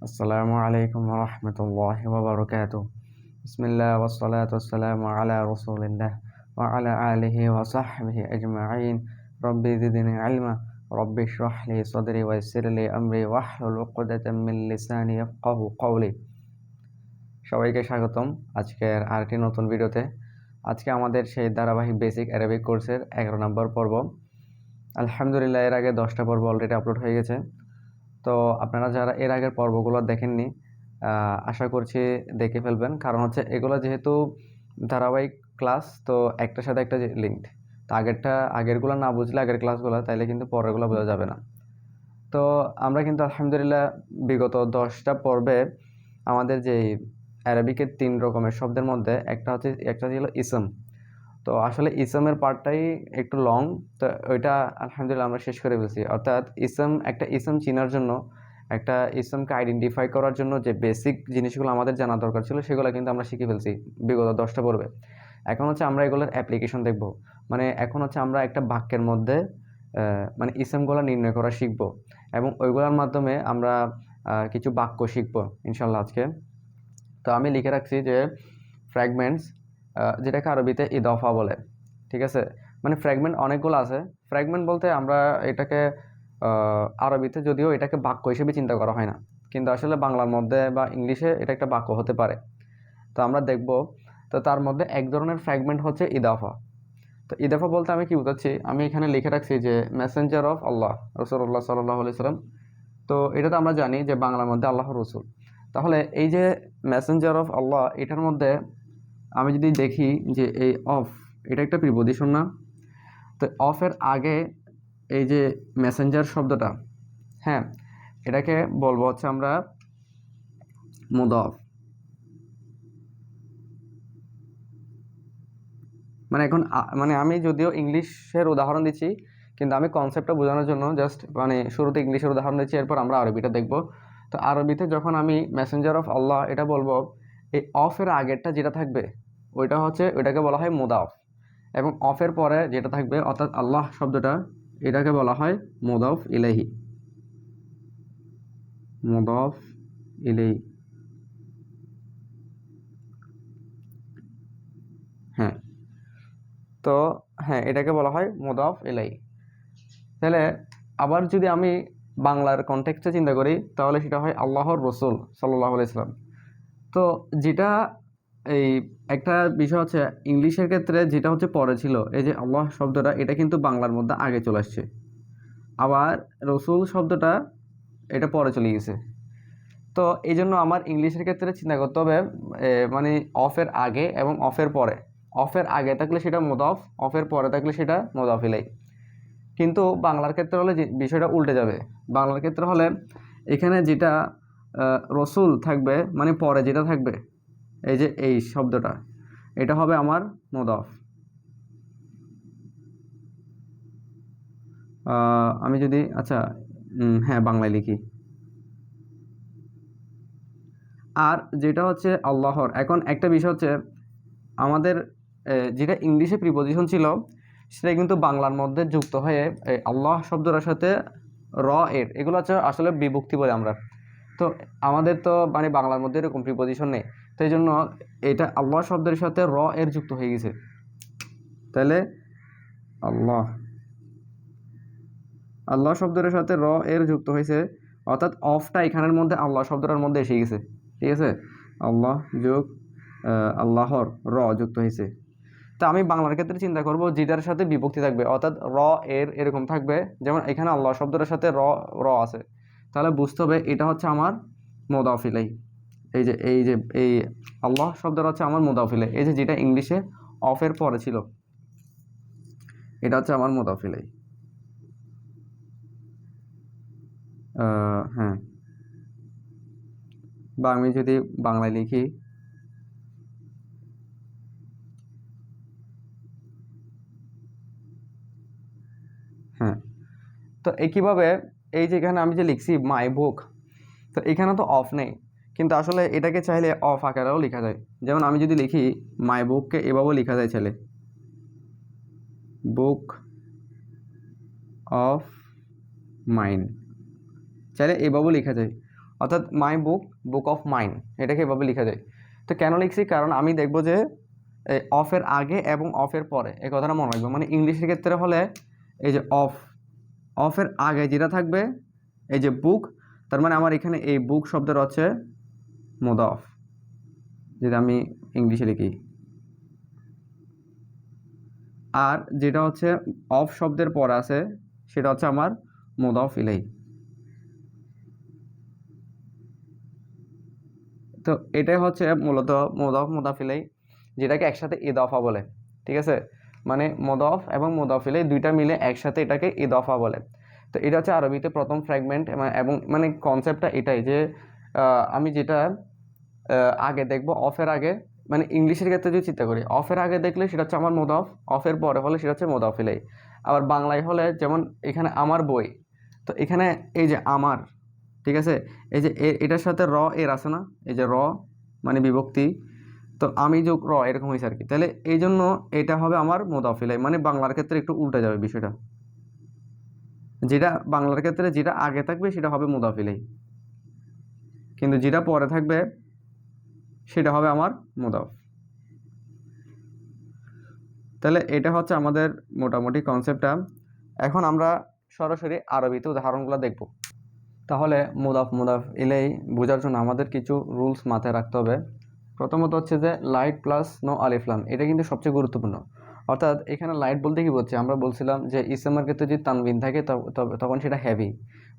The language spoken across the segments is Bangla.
আসসালামু আলাইকুম রহমতুল্লাহি ওয়া বারাকাতুহু। বিসমিল্লাহ ওয়াসসালাতু ওয়াসসালামু আলা রাসূলিল্লাহ ওয়া আলা আলিহি ওয়া সাহবিহি আজমাইন। রব্বি জিদনি ইলমা রব্বি ইশরাহ লি সাদরি ওয়া ইয়াসসির লি আমরি ওয়াহলুল উকদাতাম মিন লিসানি ইয়াফকাহু কওলি। সবাইকে স্বাগতম আজকের আরেকটি নতুন ভিডিওতে। আজকে আমাদের সেই ধারাবাহিক বেসিক অ্যারাবিক কোর্সের 11 নম্বর পর্ব। আলহামদুলিল্লাহ, এর আগে 10টা পর্ব অলরেডি আপলোড হয়ে গেছে। তো আপনারা যারা এর আগের পর্বগুলো দেখেননি, আশা করছি দেখে ফেলবেন, কারণ হচ্ছে এগুলো যেহেতু ধারাবাহিক ক্লাস, তো একটার সাথে একটা লিঙ্কড। তো আগেরগুলো না বুঝলে আগের ক্লাসগুলো, তাইলে কিন্তু পরেরগুলো বোঝা যাবে না। তো আমরা কিন্তু আলহামদুলিল্লাহ বিগত 10টা পর্বে আমাদের যে অ্যারাবিকের 3 রকমের শব্দের মধ্যে একটা ছিল ইসম। তো আসলে ইসমের পার্টটাই একটু লং, তো ওইটা আলহামদুলিল্লাহ আমরা শেষ করে ফেলছি। অর্থাৎ একটা ইসম চেনার জন্য, একটা ইসমকে আইডেন্টিফাই করার জন্য যে বেসিক জিনিসগুলো আমাদের জানা দরকার ছিল, সেগুলো কিন্তু আমরা শিখে ফেলছি বিগত 10টা পর্বে। এখন হচ্ছে আমরা এগুলোর অ্যাপ্লিকেশন দেখব। মানে এখন হচ্ছে আমরা একটা বাক্যের মধ্যে মানে ইসমগুলো নির্ণয় করা শিখব, এবং ওইগুলোর মাধ্যমে আমরা কিছু বাক্য শিখব ইনশাল্লাহ আজকে। তো আমি লিখে রাখছি যে ফ্র্যাগমেন্টস, যেটাকে আরবিতে ইদফা বলে। ঠিক আছে, মানে ফ্র্যাগমেন্ট অনেকগুলো আছে। ফ্র্যাগমেন্ট বলতে আমরা এটাকে আরবিতে যদিও এটাকে বাক্য হিসেবে চিন্তা করা হয় না, কিন্তু আসলে বাংলার মধ্যে বা ইংলিশে এটা একটা বাক্য হতে পারে। তো আমরা দেখব। তো তার মধ্যে এক ধরনের ফ্র্যাগমেন্ট হচ্ছে ইদাফা। তো ইদাফা বলতে আমি কি বুঝাচ্ছি, আমি এখানে লিখে রাখছি যে মেসেঞ্জার অফ আল্লাহ রাসূলুল্লাহ সাল্লাল্লাহু আলাইহি সাল্লাম। তো এটা তো আমরা জানি যে বাংলার মধ্যে আল্লাহর রসুল। তাহলে এই যে মেসেঞ্জার অফ আল্লাহ, এটার মধ্যে আমি যদি দেখি যে এই অফ, এটা একটা প্রিপোজিশন না? তো অফের আগে এই যে মেসেঞ্জার শব্দটা, হ্যাঁ, এটাকে বলবো হচ্ছে আমরা মুদাফ। মানে এখন মানে আমি যদিও ইংলিশের উদাহরণ দিচ্ছি, কিন্তু আমি কনসেপ্টটা বোঝানোর জন্য জাস্ট মানে শুরুতে ইংলিশের উদাহরণ দিচ্ছি, এরপর আমরা আরবিটা দেখব। তো আরবিতে যখন আমি মেসেঞ্জার অফ আল্লাহ এটা বলবো, এই অফের আগেরটা যেটা থাকবে ওইটাকে বলা হয় মুদাফ, এবং অফের পরে যেটা থাকবে অর্থাৎ আল্লাহ শব্দটা, এটাকে বলা হয় মুদাফ ইলাইহি। মুদাফ ইলাইহি, হ্যাঁ। তো হ্যাঁ, এটাকে বলা হয় মুদাফ ইলাইহি। তাহলে আবার যদি আমি বাংলার কনটেক্সটে চিন্তা করি, তাহলে সেটা হয় আল্লাহর রসুল সাল্লাল্লাহু আলাইহি সাল্লাম। তো যেটা এই একটা বিষয় হচ্ছে, ইংলিশের ক্ষেত্রে যেটা হচ্ছে পরে ছিল, এই যে আল্লাহ শব্দটা, এটা কিন্তু বাংলার মধ্যে আগে চলে আসছে। আবার রসুল শব্দটা এটা পরে চলে গেছে। তো এই জন্য আমার ইংলিশের ক্ষেত্রে চিন্তা করতে হবে মানে অফের আগে এবং অফের পরে। অফের আগে থাকলে সেটা মুদাফ, অফের পরে থাকলে সেটা মুদাফ ইলাইহি। কিন্তু বাংলার ক্ষেত্রে হলে যে বিষয়টা উল্টে যাবে। বাংলার ক্ষেত্রে হলে এখানে যেটা রসুল থাকবে, মানে পরে যেটা থাকবে, এই যে এই শব্দটা, এটা হবে আমার মুদাফ। আমি যদি আচ্ছা হ্যাঁ বাংলায় লিখি। আর যেটা হচ্ছে আল্লাহর, এখন একটা বিষয় হচ্ছে আমাদের যেটা ইংলিশে প্রিপোজিশন ছিল, সেটা কিন্তু বাংলার মধ্যে যুক্ত হয়ে আল্লাহ শব্দটার সাথে র এর, এগুলো হচ্ছে আসলে বিভক্তি বলে আমরা। তো আমাদের তো মানে বাংলার মধ্যে এরকম প্রিপোজিশন নেই, তো এই জন্য এটা আল্লাহ শব্দের সাথে র এর যুক্ত হয়ে গেছে। তাহলে আল্লাহ, আল্লাহ শব্দের সাথে র এর যুক্ত হয়েছে, অর্থাৎ অফটা এখানের মধ্যে আল্লাহ শব্দটার মধ্যে এসে গেছে। ঠিক আছে, আল্লাহ যোগ আল্লাহর র যুক্ত হয়েছে। তা আমি বাংলার ক্ষেত্রে চিন্তা করব যেটার সাথে বিভক্তি থাকবে, অর্থাৎ র এর এরকম থাকবে, যেমন এখানে আল্লাহ শব্দটার সাথে র র আছে, তাহলে বুঝতে হবে এটা হচ্ছে আমার মুদাফ ইলাইহি। এই যে এই আল্লাহ শব্দটা হচ্ছে আমার মুদাফ ইলাইহি। এই যে যেটা ইংলিশে অফের পরে ছিল, এটা হচ্ছে আমার মুদাফ ইলাইহি। হ্যাঁ, বা আমি যদি বাংলায় লিখি, হ্যাঁ, তো একইভাবে এই যে এখানে আমি যে লিখছি মাই বুক, তো এখানে তো অফ নেই, কিন্তু আসলে এটাকে চাইলে অফ আকারেও লেখা যায়। যেমন আমি যদি লিখি মাই বুককে এভাবেও লেখা যায়, চাইলে বুক অফ মাইন, চাইলে এভাবেও লেখা যায়। অর্থাৎ মাই বুক, বুক অফ মাইন, এটাকে এভাবে লেখা যায়। তো কেন লিখছি, কারণ আমি দেখবো যে অফের আগে এবং অফের পরে এই কথাটা মনে রাখবো। মানে ইংলিশের ক্ষেত্রে হলে এই যে অফের আগে যেটা থাকবে এই যে বুক, তার মানে আমার এখানে এই বুক শব্দের হচ্ছে মুদাফ, যেটা আমি ইংলিশে লিখি। আর যেটা হচ্ছে অফ শব্দের পর আছে সেটা হচ্ছে আমার মুদাফ ইলাই। তো এটাই হচ্ছে মূলত মুদাফ মুদাফ ইলাই, যেটাকে একসাথে ইদাফা বলে। ঠিক আছে, মানে মুদাফ এবং মুদাফ ইলাই দুইটা মিলে একসাথে এটাকে ইদাফা বলে। তো এটা হচ্ছে আরবিতে প্রথম ফ্র্যাগমেন্ট, এবং মানে কনসেপ্টটা এটাই যে আমি যেটা আগে দেখব অফের আগে, মানে ইংলিশের ক্ষেত্রে যদি চিন্তা করি অফের আগে দেখলে সেটা হচ্ছে আমার মুদাফ, অফের পরে হলে সেটা হচ্ছে মুদাফ ইলাই। আবার বাংলায় হলে যেমন এখানে আমার বই, তো এখানে এই যে আমার, ঠিক আছে, এই যে এটার সাথে এর আছে না, এই যে মানে বিভক্তি, তো আমি যোগ এরকম হয়েছে আর কি। তাহলে এই জন্য এটা হবে আমার মুদাফ ইলাই, মানে বাংলার ক্ষেত্রে একটু উল্টে যাবে বিষয়টা, যেটা বাংলার ক্ষেত্রে যেটা আগে থাকবে সেটা হবে মুদাফ ইলাই, কিন্তু যেটা পরে থাকবে সেটা হবে আমার মুদাফ। তাহলে এটা হচ্ছে আমাদের মোটামুটি কনসেপ্টটা। এখন আমরা সরাসরি আরবিতে উদাহরণগুলো দেখব। তাহলে মুদাফ মুদাফ ইলাই বোঝার জন্য আমাদের কিছু রুলস মাথায় রাখতে হবে। প্রথমত হচ্ছে যে লাইট প্লাস নো আলিফ লাম, এটা কিন্তু সবচেয়ে গুরুত্বপূর্ণ। অর্থাৎ এখানে লাইট বলতে কি বলছে, আমরা বলছিলাম যে ইসমের ক্ষেত্রে যদি তানবিন থাকে তখন সেটা হ্যাভি,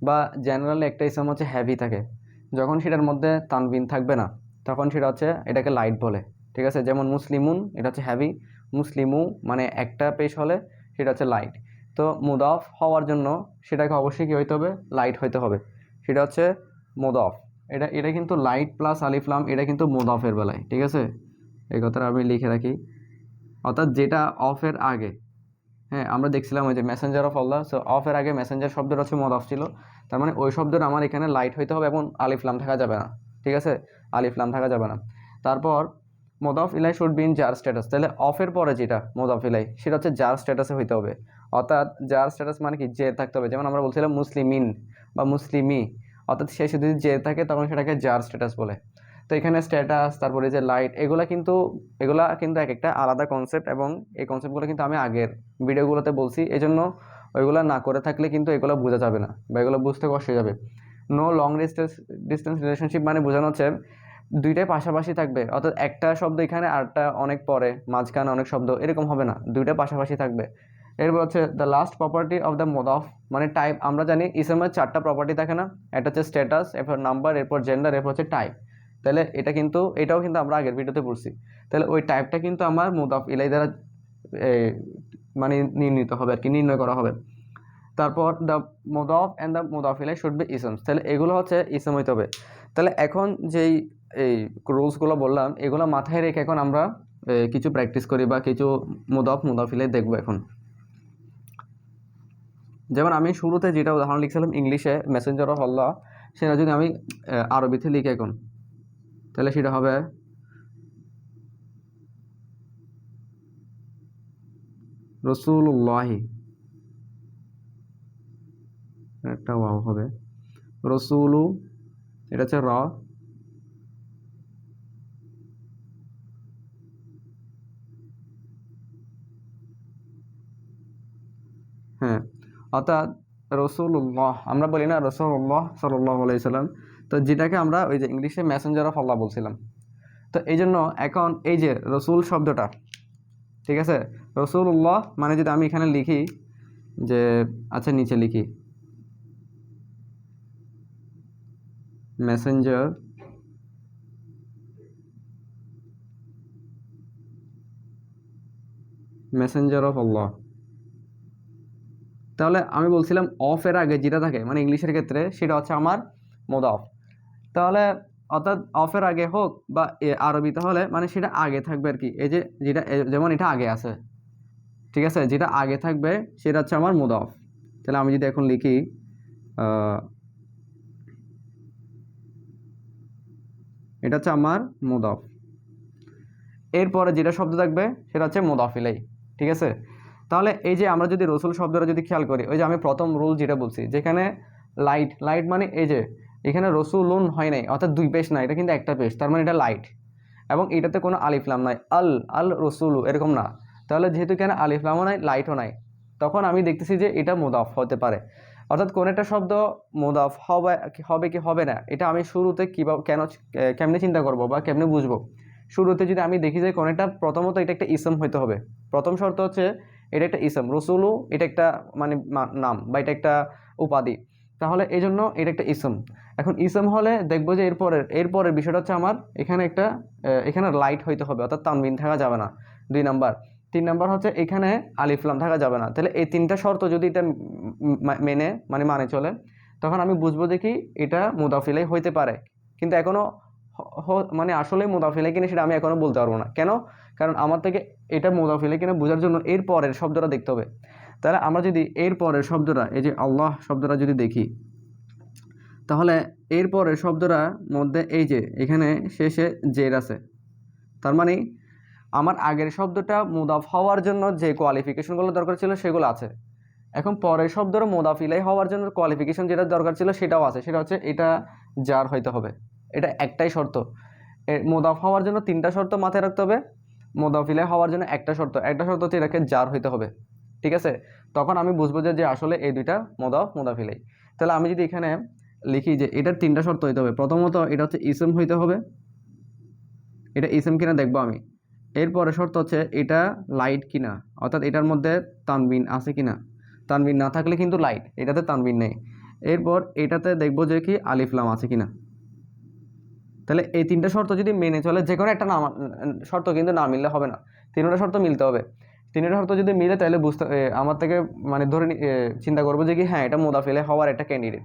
বা জেনারেলি একটা ইসম হচ্ছে হ্যাভি থাকে, যখন সেটার মধ্যে তানবিন থাকবে না তখন সেটা হচ্ছে এটাকে লাইট বলে। ঠিক আছে, যেমন মুসলিমুন এটা হচ্ছে হ্যাভি, মুসলিমু মানে একটা পেশ হলে সেটা হচ্ছে লাইট। তো মুদাফ হওয়ার জন্য সেটাকে অবশ্যই কী হইতে হবে, লাইট হইতে হবে, সেটা হচ্ছে মুদাফ। এটা এটা কিন্তু লাইট প্লাস আলিফলাম, এটা কিন্তু মুদাফের বেলায়। ঠিক আছে, এই কথাটা আমি লিখে রাখি। অর্থাৎ যেটা অফের আগে, হ্যাঁ আমরা দেখছিলাম ওই যে মেসেঞ্জার অফ আল্লাহ, সো অফের আগে মেসেঞ্জার শব্দটা হচ্ছে মুদাফ ছিল, তার মানে ওই শব্দটা আমার এখানে লাইট হইতে হবে এবং আলিফলাম থাকা যাবে না। ঠিক আছে, আলিফলাম থাকা যাবে না। তারপর মুদাফ ইলাই শুড বি ইন জার স্ট্যাটাস, তাহলে অফের পরে যেটা মুদাফ ইলাই সেটা হচ্ছে জার স্ট্যাটাসে হইতে হবে। অর্থাৎ জার স্ট্যাটাস মানে কি, জের থাকতে হবে। যেমন আমরা বলছিলাম মুসলিমিন বা মুসলিমি, অর্থাৎ শেষে যদি জের থাকে তখন সেটাকে জার স্ট্যাটাস বলে। তো এখানে স্ট্যাটাস, তারপরে যে লাইট, এগুলা কিন্তু এক একটা আলাদা কনসেপ্ট, এবং এই কনসেপ্টগুলো কিন্তু আমি আগের ভিডিওগুলোতে বলছি, এই জন্য ওইগুলো না করে থাকলে কিন্তু এগুলো বোঝা যাবে না বা এগুলো বুঝতে কষ্ট হয়ে যাবে। নো লং ডিস্টেন্স রিলেশনশিপ মানে বোঝানো হচ্ছে দুইটাই পাশাপাশি থাকবে, অর্থাৎ একটা শব্দ এখানে আরটা অনেক পরে, মাঝখানে অনেক শব্দ, এরকম হবে না, দুইটা পাশাপাশি থাকবে। এরপর হচ্ছে the last property of the মুদাফ, মানে টাইপ। আমরা জানি ইসমের 4টা প্রপার্টি থাকে না, একটা হচ্ছে স্ট্যাটাস, এরপর নাম্বার, এরপর জেন্ডার, এরপর হচ্ছে টাইপ। তাহলে এটাও কিন্তু আমরা আগের ভিডিওতে পড়ছি। তাহলে ওই টাইপটা কিন্তু আমার মুদাফ ইলাই দ্বারা মানে নির্ণীত হবে আর কি, নির্ণয় করা হবে। তারপর দ্য মুদাফ অ্যান্ড দ্য মুদাফ ইলাই শুড বি ইসমস, তাহলে এগুলো হচ্ছে ইসম হইতে হবে। তাহলে এখন যেই এই রুলসগুলো বললাম এগুলো মাথায় রেখে এখন আমরা কিছু প্র্যাকটিস করি বা কিছু মুদাফ ইলাই দেখবো এখন। যেমন আমি শুরুতে যেটা উদাহরণ লিখছিলাম ইংলিশে মেসেঞ্জার অফ আল্লাহ, সেটা যদি আমি আরবিতে লিখি এখন, তাহলে সেটা হবে রসুল্লাহি, একটা ওয়াও হবে, রসুলু এটা হচ্ছে হ্যাঁ, অর্থাৎ রসুল্লাহ, আমরা বলি না রসুল্লাহ সাল্লাল্লাহু আলাইহি সাল্লাম, তো যেটাকে আমরা ওই যে ইংলিশে মেসেঞ্জার অফ আল্লাহ বলছিলাম। তো এই জন্য এখন এই যে রসুল শব্দটা, ঠিক আছে, রসুল্লাহ মানে যদি আমি এখানে লিখি যে, আচ্ছা নিচে লিখি মেসেঞ্জার অফ আল্লাহ, তাহলে আমি বলছিলাম অফের আগে যেটা থাকে মানে ইংলিশের ক্ষেত্রে সেটা হচ্ছে আমার মুদাফ। তাহলে অর্থাৎ অফের আগে হোক বা আরবিতে হলে মানে সেটা আগে থাকবে আর কি, এই যে যেটা যেমন এটা আগে আছে, ঠিক আছে, যেটা আগে থাকবে সেটা হচ্ছে আমার মুদাফ। তাহলে আমি যদি এখন লিখি এটা হচ্ছে আমার মুদাফ, এরপরে যেটা শব্দ থাকবে সেটা হচ্ছে মুদাফ ইলাই। ঠিক আছে, তাহলে এই যে আমরা যদি রসুল শব্দটা যদি খেয়াল করি, ওই যে আমি প্রথম রুল যেটা বলছি, যেখানে লাইট মানে এই যে এখানে রসুলুন হয় নাই, অর্থাৎ দুই পেশ না, এটা কিন্তু একটা পেশ, তার মানে এটা লাইট, এবং এটাতে কোনো আলিফ লাম নাই, আল আল রসুলু এরকম না। তাহলে যেহেতু এখানে আলিফ লামও নাই, লাইটও নাই, তখন আমি দেখতেছি যে এটা মুদাফ হতে পারে। অর্থাৎ কোন একটা শব্দ মুদাফ হবে হবে কি হবে না, এটা আমি শুরুতে কীভাবে কেমনে চিন্তা করব বা কেমনে বুঝবো। শুরুতে যদি আমি দেখি যে কোন একটা, প্রথমত এটা একটা ইসম হইতে হবে, প্রথম শর্ত হচ্ছে এটা একটা ইসম, রসুলু এটা একটা মানে নাম বা এটা একটা উপাধি, তাহলে এই জন্য এটা একটা ইসম। এখন ইসম হলে দেখবো যে এরপরের বিষয়টা হচ্ছে আমার এখানে একটা এখানে লাইট হইতে হবে, অর্থাৎ তানবিন থাকা যাবে না, 2 নাম্বার। 3 নাম্বার হচ্ছে এখানে আলিফলাম থাকা যাবে না। তাহলে এই 3টা শর্ত যদি এটা মানে চলে, তখন আমি বুঝবো যে কি এটা মুদাফিলাই হইতে পারে। কিন্তু এখনো মানে আসলে মুদাফিলাই কিনা সেটা আমি এখনো বলতে পারবো না। কেন? কারণ আমার থেকে এটা মুদাফিলাই কিনা বোঝার জন্য এর পরের শব্দটা দেখতে হবে। তাহলে আমরা যদি এর পরের শব্দটা, এই যে আল্লাহ শব্দটা যদি দেখি, তাহলে এর পরের শব্দটার মধ্যে এই যে এখানে শেষে জের আছে, তার মানে আমার আগের শব্দটা মুদাফ হওয়ার জন্য যে কোয়ালিফিকেশনগুলো দরকার ছিল সেগুলো আছে। এখন পরের শব্দটা মুদাফ ইলাই হওয়ার জন্য কোয়ালিফিকেশন যেটা দরকার ছিল সেটাও আছে, সেটা হচ্ছে এটা জার হইতে হবে। এটা একটাই শর্ত। মুদাফ হওয়ার জন্য 3টা শর্ত মাথায় রাখতে হবে, মুদাফ ইলাই হওয়ার জন্য একটা শর্ত হচ্ছে এটাকে জার হইতে হবে। ঠিক আছে? তখন আমি বুঝবো যে আসলে এই দুইটা মুদাফ ইলাই। তাহলে আমি যদি এখানে লিখি যে এটার 3টা শর্ত হইতে হবে, প্রথমত এটা হচ্ছে ইসম হইতে হবে, এটা ইসম কিনা দেখবো আমি। এরপরে শর্ত হচ্ছে এটা লাইট কিনা, অর্থাৎ এটার মধ্যে তানবিন আছে কিনা, তানবিন না থাকলে কিন্তু লাইট, এটাতে তানবিন নেই। এরপর এটাতে দেখবো যে কি আলিফলাম আছে কিনা। তাহলে এই 3টা শর্ত যদি মেনে চলে, যে কোনো একটা শর্ত কিন্তু না মিললে হবে না, 3টা শর্ত মিলতে হবে। 3টা শর্ত যদি মিলে তাহলে আমার থেকে মানে ধরে চিন্তা করবো যে কি হ্যাঁ এটা মুদাফিলে হওয়ার একটা ক্যান্ডিডেট।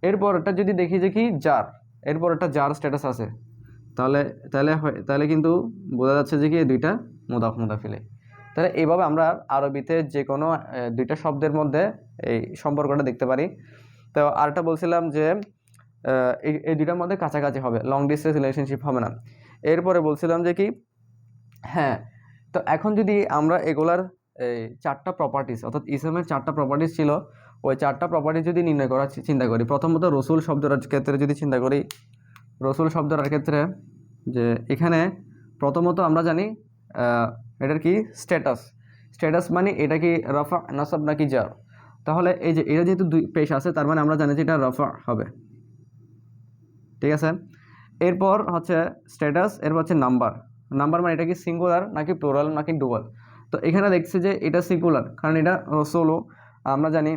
এরপর এটা যদি দেখি যে কি জার, এরপর একটা জার স্ট্যাটাস আছে, তাহলে তাহলে তাহলে কিন্তু বোঝা যাচ্ছে যে কি এই দুইটা মুদাফিলে। তাহলে এইভাবে আমরা আরবিতে যে কোনো 2টা শব্দের মধ্যে এই সম্পর্কটা দেখতে পারি। তো আরেকটা বলছিলাম যে এই 2টার মধ্যে কাছাকাছি হবে, লং ডিস্টেন্স রিলেশনশিপ হবে না। এরপরে বলছিলাম যে কি হ্যাঁ, তো এখন যদি আমরা এগুলার এই 4টা প্রপার্টিস, অর্থাৎ ইসমের 4টা প্রপার্টিস ছিল, ওই 4টা প্রপার্টিস যদি নির্ণয় করার চিন্তা করি, প্রথমত রসুল শব্দটার ক্ষেত্রে যদি চিন্তা করি, রসুল শব্দটার ক্ষেত্রে যে এখানে প্রথমত আমরা জানি এটার কি স্ট্যাটাস মানে এটা কি রফা নাসাব নাকি জার। তাহলে এই যে এটা যেহেতু দুই পেশ আছে, তার মানে আমরা জানি যে এটা রফা হবে। ঠিক আছে? এরপর হচ্ছে স্ট্যাটাস, এরপর হচ্ছে নাম্বার মানে এটা কি সিঙ্গুলার নাকি প্লুরাল নাকি ডুয়াল। তো এখানে দেখছি যে এটা সিঙ্গুলার, কারণ এটা রসুলু, আমরা জানি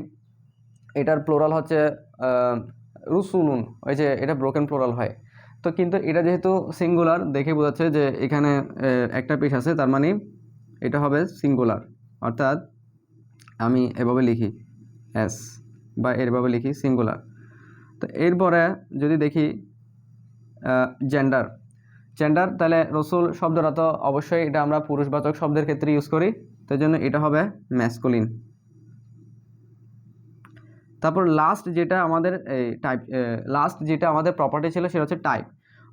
এটার প্লুরাল হচ্ছে রুসুলুন, ওই যে এটা ব্রোকেন প্লুরাল হয়। তো কিন্তু এটা যেহেতু সিঙ্গুলার দেখে বোঝাচ্ছে যে এখানে একটা পেশ আছে, তার মানে এটা হবে সিঙ্গুলার। অর্থাৎ আমি এভাবে লিখি এস, বা এভাবে লিখি সিঙ্গুলার। তো এরপরে যদি দেখি জেন্ডার, তাহলে রসুল শব্দটা তো অবশ্যই এটা আমরা পুরুষবাচক শব্দের ক্ষেত্রে ইউজ করি, তাই জন্য এটা হবে ম্যাসকুলিন। তারপর লাস্ট যেটা আমাদের প্রপার্টি ছিল সেটা হচ্ছে টাইপ।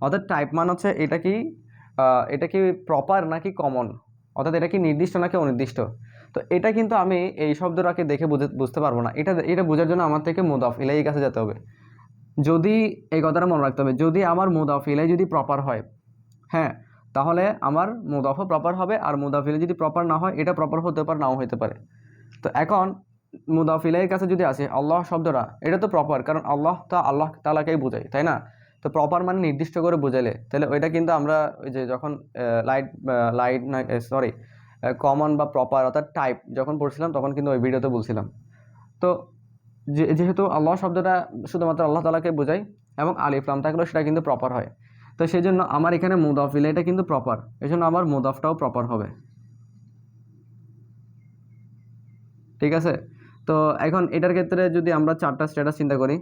অর্থাৎ টাইপ মানে হচ্ছে এটা কি প্রপার নাকি কমন, অর্থাৎ এটা কি নির্দিষ্ট নাকি অনির্দিষ্ট। তো এটা কিন্তু আমি এই শব্দটাকে দেখে বুঝতে পারবো না, এটা বোঝার জন্য আমার থেকে মুদাফ ইলাইহির কাছে যেতে হবে। যদি এই কথাটা মনে রাখতে হবে, যদি আমার মুদাফ ইলাইহি যদি প্রপার হয়, হ্যাঁ, তাহলে আমার মুদাফও প্রপার হবে, আর মুদাফ ইলাইহি যদি প্রপার না হয়, এটা প্রপার হতে পারে নাও হতে পারে। তো এখন মুদাফ ইলাইহির কাছে যদি আসে আল্লাহ শব্দটা, এটা তো প্রপার, কারণ আল্লাহ তাআলাকেই বোঝায়, তাই না? তো প্রপার মানে নির্দিষ্ট করে বোঝাইলে, তাহলে ওইটা কিন্তু আমরা ওই যে যখন কমন বা প্রপার অর্থাৎ টাইপ যখন পড়ছিলাম তখন কিন্তু ওই ভিডিওতে বলছিলাম। তো যেহেতু আল্লাহ শব্দটা শুধুমাত্র আল্লাহ তাআলাকে বোঝায় এবং আলিফ লাম থাকলেও সেটা কিন্তু প্রপার হয়, তো সেই জন্য আমার এখানে মুদাফ ইলাইহিটা কিন্তু প্রপার, এই জন্য আমার মুদাফটাও প্রপার হবে। ঠিক আছে? তো এখন এটার ক্ষেত্রে যদি আমরা 4টা স্ট্যাটাস চিন্তা করি,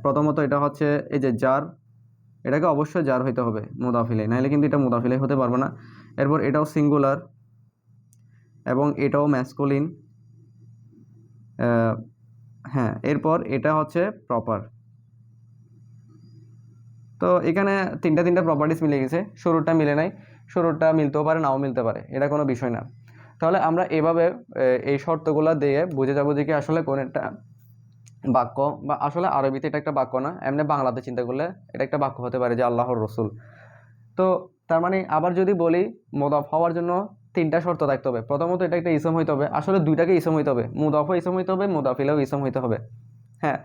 প্রথমত এটা হচ্ছে এই যে জার, এটাকে অবশ্যই জার হইতে হবে মুদাফ ইলাইহি, নাহলে কিন্তু এটা মুদাফ ইলাইহি হতে পারবে না। এরপর এটাও সিঙ্গুলার এবং এটাও ম্যাসকুলিন, হ্যাঁ, এরপর এটা হচ্ছে প্রপার। তো এখানে তিনটা প্রপার্টিস মিলে গেছে, শুরুটা মিলে নাই, শুরুটা মিলতেও পারে নাও মিলতে পারে, এটা কোনো বিষয় না। তাহলে আমরা এভাবে এই শর্তগুলো দিয়ে বুঝে যাবো যে কি আসলে কোন একটা বাক্য, বা আসলে আরবিতে এটা একটা বাক্য না, এমনি বাংলাতে চিন্তা করলে এটা একটা বাক্য হতে পারে যে আল্লাহর রসুল। তো তার মানে আবার যদি বলি, মুদাফ হওয়ার জন্য তিনটা শর্ত থাকতে হবে। প্রথমত এটা একটা ইসম হইতে হবে, আসলে দুইটাকে ইসম হইতে হবে, মুদাফও ইসম হইতে হবে, মুদাফিলেও ইসম হইতে হবে। হ্যাঁ,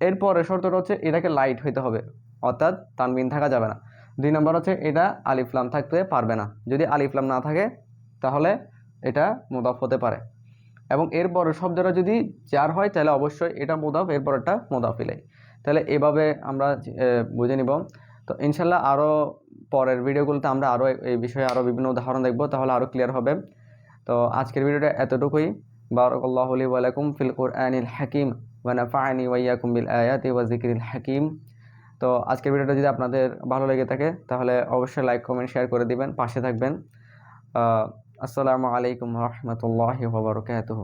এরপরে শর্তটা হচ্ছে এটাকে লাইট হইতে হবে, অর্থাৎ তানবিন থাকা যাবে না। 2 নম্বর হচ্ছে এটা আলিফলাম থাকতে পারবে না, যদি আলিফলাম না থাকে তাহলে এটা মুদাফ হতে পারে। এবং এরপর শব্দটা যদি জার হয় তাহলে অবশ্যই এটা মুদাফ, এরপরটা মুদাফ ইলাই। তাহলে এভাবে আমরা বুঝে নিব। তো ইনশাল্লাহ আরও পরের ভিডিওগুলোতে আমরা আরও এই বিষয়ে আরও বিভিন্ন উদাহরণ দেখব, তাহলে আরও ক্লিয়ার হবে। তো আজকের ভিডিওটা এতটুকুই। বারাকাল্লাহু লি ওয়া লাকুম ফিল কুরআনিল হাকিম ওয়া নাফা'আনি ওয়া ইয়াকুম বিল আয়াতি ওয়া যিকরিল হাকিম। তো আজকের ভিডিওটা যদি আপনাদের ভালো লেগে থাকে তাহলে অবশ্যই লাইক, কমেন্ট, শেয়ার করে দিবেন, পাশে থাকবেন। আসসালামু আলাইকুম ওয়া রাহমাতুল্লাহি ওয়া বারাকাতুহু।